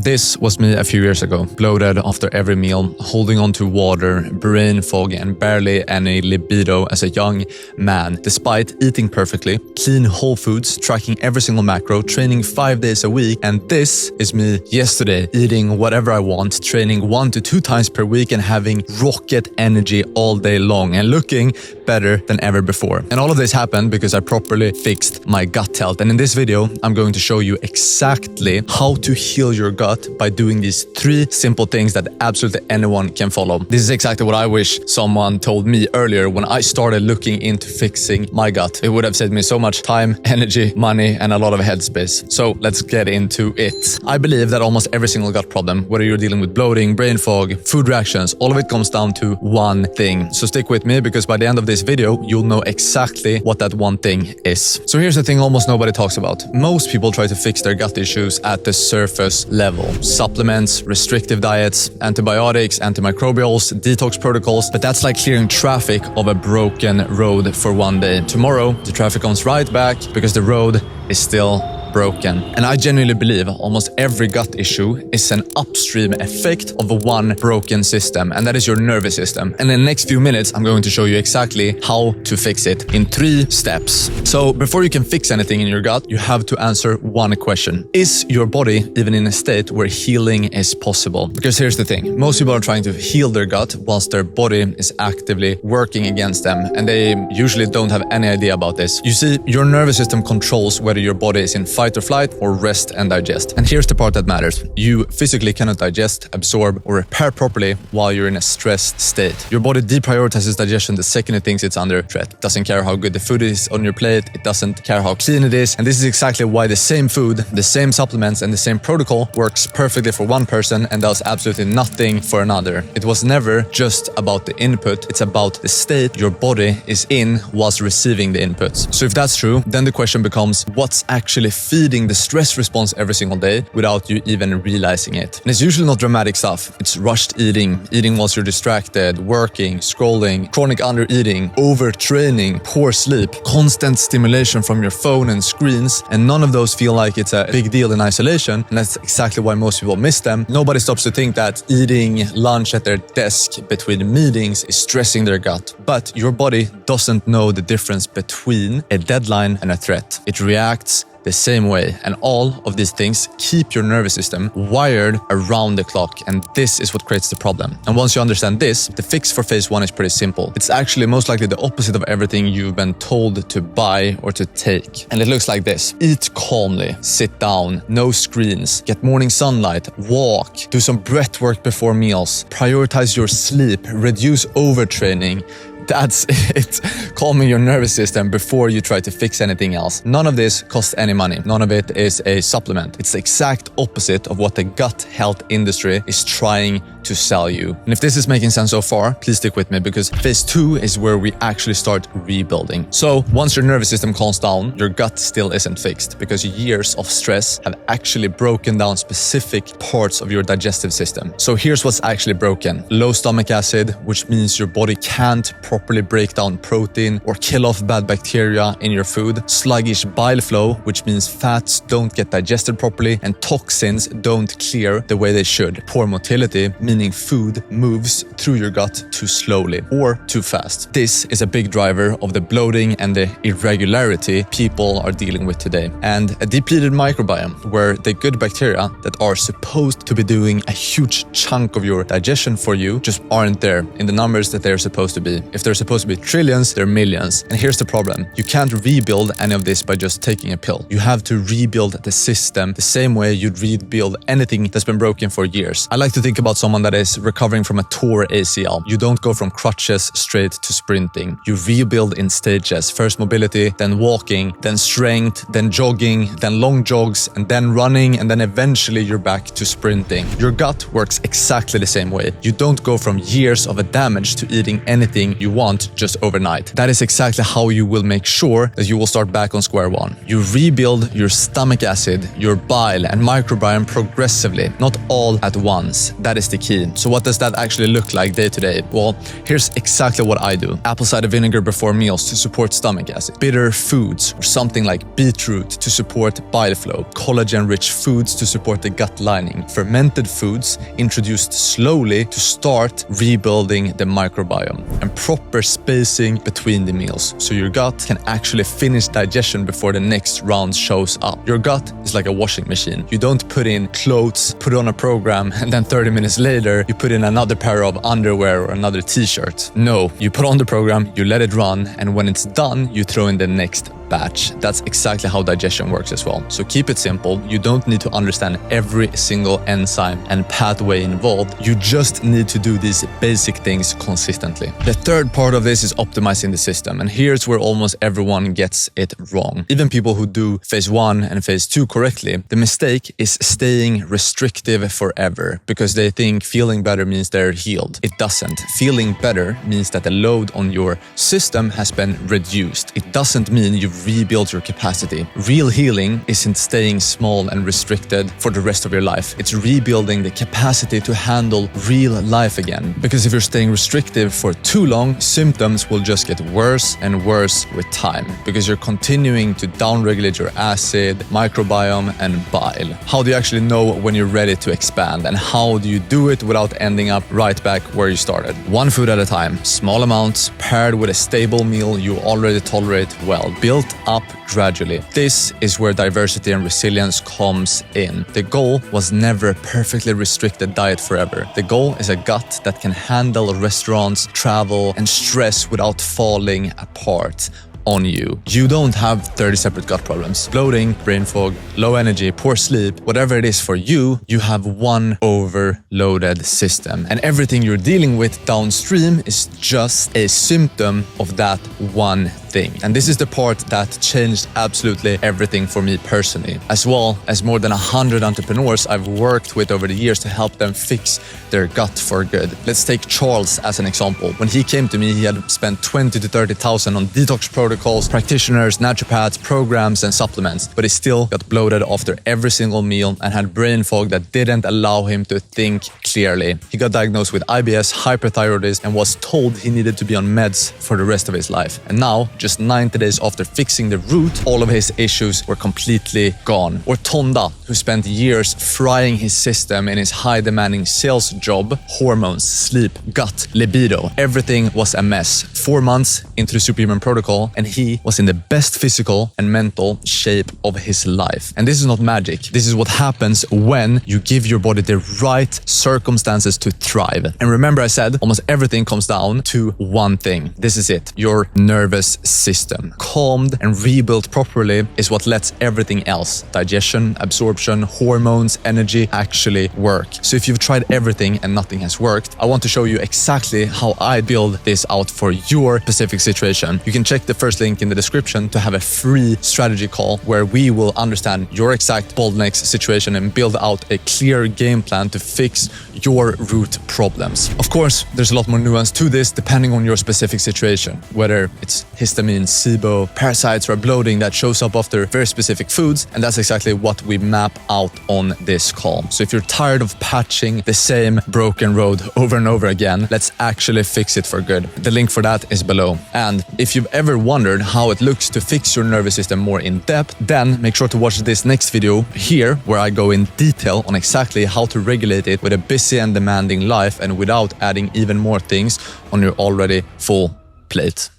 This was me a few years ago, bloated after every meal, holding on to water, brain fog, and barely any libido as a young man, despite eating perfectly, clean whole foods, tracking every single macro, training 5 days a week. And this is me yesterday, eating whatever I want, training 1 to 2 times per week, and having rocket energy all day long, and looking better than ever before. And all of this happened because I properly fixed my gut health. And in this video, I'm going to show you exactly how to heal your gut by doing these 3 simple things that absolutely anyone can follow. This is exactly what I wish someone told me earlier when I started looking into fixing my gut. It would have saved me so much time, energy, money, and a lot of headspace. So let's get into it. I believe that almost every single gut problem, whether you're dealing with bloating, brain fog, food reactions, all of it comes down to one thing. So stick with me, because by the end of this video, you'll know exactly what that one thing is. So here's the thing almost nobody talks about. Most people try to fix their gut issues at the surface level. Supplements, restrictive diets, antibiotics, antimicrobials, detox protocols, but that's like clearing traffic of a broken road for one day. Tomorrow, the traffic comes right back because the road is still broken. And I genuinely believe almost every gut issue is an upstream effect of one broken system, and that is your nervous system. And in the next few minutes, I'm going to show you exactly how to fix it in 3 steps. So before you can fix anything in your gut, you have to answer one question. Is your body even in a state where healing is possible? Because here's the thing. Most people are trying to heal their gut whilst their body is actively working against them, and they usually don't have any idea about this. You see, your nervous system controls whether your body is in fight or flight or rest and digest. And here's the part that matters. You physically cannot digest, absorb, or repair properly while you're in a stressed state. Your body deprioritizes digestion the second it thinks it's under threat. It doesn't care how good the food is on your plate. It doesn't care how clean it is. And this is exactly why the same food, the same supplements, and the same protocol works perfectly for one person and does absolutely nothing for another. It was never just about the input. It's about the state your body is in whilst receiving the inputs. So if that's true, then the question becomes, what's actually feeding the stress response every single day without you even realizing it? And it's usually not dramatic stuff. It's rushed eating whilst you're distracted, working, scrolling, chronic undereating, overtraining, poor sleep, constant stimulation from your phone and screens, and none of those feel like it's a big deal in isolation, and that's exactly why most people miss them. Nobody stops to think that eating lunch at their desk between meetings is stressing their gut, but your body doesn't know the difference between a deadline and a threat. It reacts the same way, and all of these things keep your nervous system wired around the clock, and this is what creates the problem. And once you understand this, the fix for phase 1 is pretty simple. It's actually most likely the opposite of everything you've been told to buy or to take. And it looks like this. Eat calmly, sit down, no screens, get morning sunlight, walk, do some breath work before meals, prioritize your sleep, reduce overtraining. That's it. Calming your nervous system before you try to fix anything else. None of this costs any money. None of it is a supplement. It's the exact opposite of what the gut health industry is trying to sell you. And if this is making sense so far, please stick with me, because phase 2 is where we actually start rebuilding. So once your nervous system calms down, your gut still isn't fixed, because years of stress have actually broken down specific parts of your digestive system. So here's what's actually broken. Low stomach acid, which means your body can't properly break down protein or kill off bad bacteria in your food. Sluggish bile flow, which means fats don't get digested properly and toxins don't clear the way they should. Poor motility, meaning food moves through your gut too slowly or too fast. This is a big driver of the bloating and the irregularity people are dealing with today. And a depleted microbiome, where the good bacteria that are supposed to be doing a huge chunk of your digestion for you just aren't there in the numbers that they're supposed to be. If they're supposed to be trillions, they're millions. And here's the problem. You can't rebuild any of this by just taking a pill. You have to rebuild the system the same way you'd rebuild anything that's been broken for years. I like to think about someone that is recovering from a tore ACL. You don't go from crutches straight to sprinting. You rebuild in stages. First mobility, then walking, then strength, then jogging, then long jogs, and then running, and then eventually you're back to sprinting. Your gut works exactly the same way. You don't go from years of a damage to eating anything you want just overnight. That is exactly how you will make sure that you will start back on square one. You rebuild your stomach acid, your bile, and microbiome progressively, not all at once. That is the key. key. So what does that actually look like day to day? Well, here's exactly what I do. Apple cider vinegar before meals to support stomach acid. Bitter foods, or something like beetroot to support bile flow. Collagen-rich foods to support the gut lining. Fermented foods introduced slowly to start rebuilding the microbiome. And proper spacing between the meals, so your gut can actually finish digestion before the next round shows up. Your gut is like a washing machine. You don't put in clothes, put on a program, and then 30 minutes later, you put in another pair of underwear or another t-shirt. No, you put on the program, you let it run, and when it's done, you throw in the next batch. That's exactly how digestion works as well. So keep it simple. You don't need to understand every single enzyme and pathway involved. You just need to do these basic things consistently. The third part of this is optimizing the system. And here's where almost everyone gets it wrong. Even people who do phase 1 and phase 2 correctly, the mistake is staying restrictive forever because they think feeling better means they're healed. It doesn't. Feeling better means that the load on your system has been reduced. It doesn't mean you've rebuild your capacity. Real healing isn't staying small and restricted for the rest of your life. It's rebuilding the capacity to handle real life again. Because if you're staying restrictive for too long, symptoms will just get worse and worse with time because you're continuing to downregulate your acid, microbiome, and bile. How do you actually know when you're ready to expand, and how do you do it without ending up right back where you started? One food at a time, small amounts, paired with a stable meal you already tolerate well. Built up gradually. This is where diversity and resilience comes in. The goal was never a perfectly restricted diet forever. The goal is a gut that can handle restaurants, travel, and stress without falling apart on you. You don't have 30 separate gut problems. Bloating, brain fog, low energy, poor sleep, whatever it is for you, you have one overloaded system. And everything you're dealing with downstream is just a symptom of that one thing. And this is the part that changed absolutely everything for me personally, as well as more than 100 entrepreneurs I've worked with over the years to help them fix their gut for good. Let's take Charles as an example. When he came to me, he had spent 20 to 30,000 on detox protocols, practitioners, naturopaths, programs, and supplements, but he still got bloated after every single meal and had brain fog that didn't allow him to think clearly. He got diagnosed with IBS, hyperthyroidism, and was told he needed to be on meds for the rest of his life. And now, just 90 days after fixing the root, all of his issues were completely gone. Or Tonda, who spent years frying his system in his high-demanding sales job, hormones, sleep, gut, libido. Everything was a mess. 4 months into the Superhuman Protocol, and he was in the best physical and mental shape of his life. And this is not magic. This is what happens when you give your body the right circumstances to thrive. And remember I said almost everything comes down to one thing. This is it. Your nervous system. Calmed and rebuilt properly is what lets everything else, digestion, absorption, hormones, energy, actually work. So if you've tried everything and nothing has worked, I want to show you exactly how I build this out for your specific situation. You can check the first link in the description to have a free strategy call where we will understand your exact bottlenecks situation and build out a clear game plan to fix your root problems. Of course, there's a lot more nuance to this depending on your specific situation, whether it's histamine, SIBO, parasites, or bloating that shows up after very specific foods, and that's exactly what we map out on this call. So if you're tired of patching the same broken road over and over again, let's actually fix it for good. The link for that is below. And if you've ever wondered how it looks to fix your nervous system more in depth, then make sure to watch this next video here where I go in detail on exactly how to regulate it with a busy and demanding life and without adding even more things on your already full plate.